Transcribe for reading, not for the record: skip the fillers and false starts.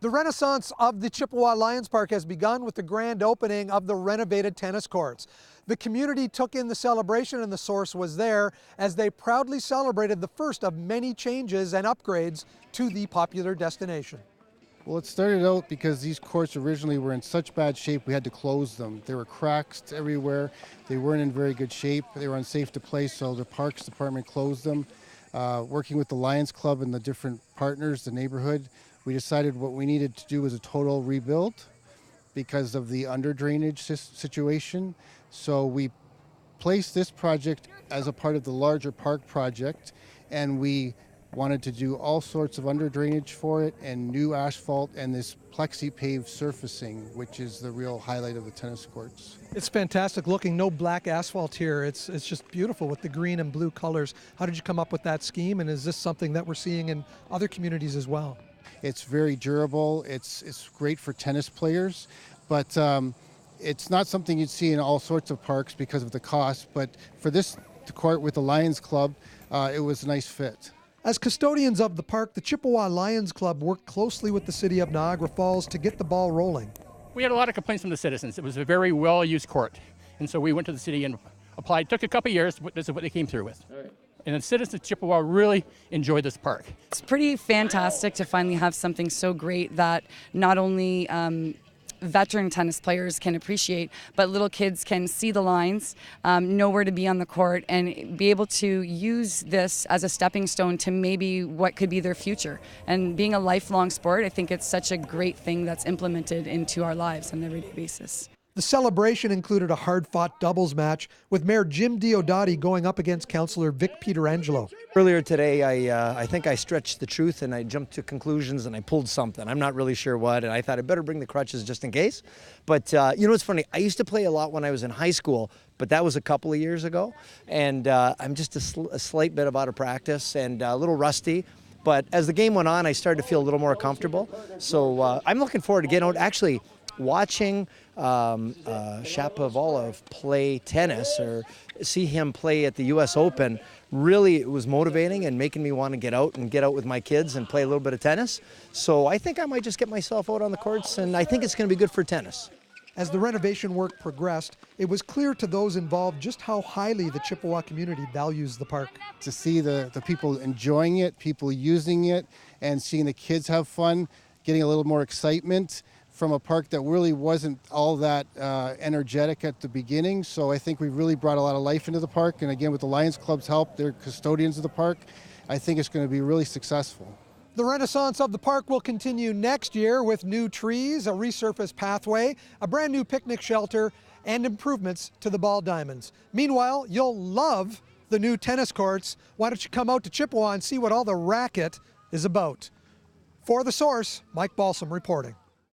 The renaissance of the Chippawa Lions Park has begun with the grand opening of the renovated tennis courts. The community took in the celebration and the source was there as they proudly celebrated the first of many changes and upgrades to the popular destination. Well, it started out because these courts originally were in such bad shape we had to close them. There were cracks everywhere. They weren't in very good shape. They were unsafe to play, so the Parks Department closed them. Working with the Lions Club and the different partners, the neighborhood, we decided what we needed to do was a total rebuild because of the under drainage situation. So we placed this project as a part of the larger park project, and we wanted to do all sorts of under drainage for it and new asphalt and this plexi paved surfacing, which is the real highlight of the tennis courts. It's fantastic looking, no black asphalt here. It's just beautiful with the green and blue colors. How did you come up with that scheme, and is this something that we're seeing in other communities as well? It's very durable, it's great for tennis players, but it's not something you'd see in all sorts of parks because of the cost, but for this court with the Lions Club, it was a nice fit. As custodians of the park, the Chippawa Lions Club worked closely with the city of Niagara Falls to get the ball rolling. We had a lot of complaints from the citizens. It was a very well-used court, and so we went to the city and applied. It took a couple of years, but this is what they came through with. And the citizens of Chippawa really enjoyed this park. It's pretty fantastic to finally have something so great that not only veteran tennis players can appreciate, but little kids can see the lines, know where to be on the court, and be able to use this as a stepping stone to maybe what could be their future. And being a lifelong sport, I think it's such a great thing that's implemented into our lives on an everyday basis. The celebration included a hard-fought doubles match with Mayor Jim Diodati going up against Councillor Vic Pietrangelo. Earlier today, I think I stretched the truth and I jumped to conclusions and I pulled something. I'm not really sure what, and I thought I better bring the crutches just in case. But you know what's funny? I used to play a lot when I was in high school, but that was a couple of years ago. And I'm just a slight bit out of practice and a little rusty. But as the game went on, I started to feel a little more comfortable. So I'm looking forward to getting out. Actually, watching Shapovalov play tennis or see him play at the U.S. Open, really it was motivating and making me want to get out with my kids and play a little bit of tennis. So I think I might just get myself out on the courts, and I think it's going to be good for tennis. As the renovation work progressed, it was clear to those involved just how highly the Chippawa community values the park. To see the people enjoying it, people using it, and seeing the kids have fun, getting a little more excitement from a park that really wasn't all that energetic at the beginning. So I think we've really brought a lot of life into the park. And again, with the Lions Club's help, they're custodians of the park, I think it's going to be really successful. The renaissance of the park will continue next year with new trees, a resurfaced pathway, a brand new picnic shelter, and improvements to the ball diamonds. Meanwhile, you'll love the new tennis courts. Why don't you come out to Chippawa and see what all the racket is about? For The Source, Mike Balsam reporting.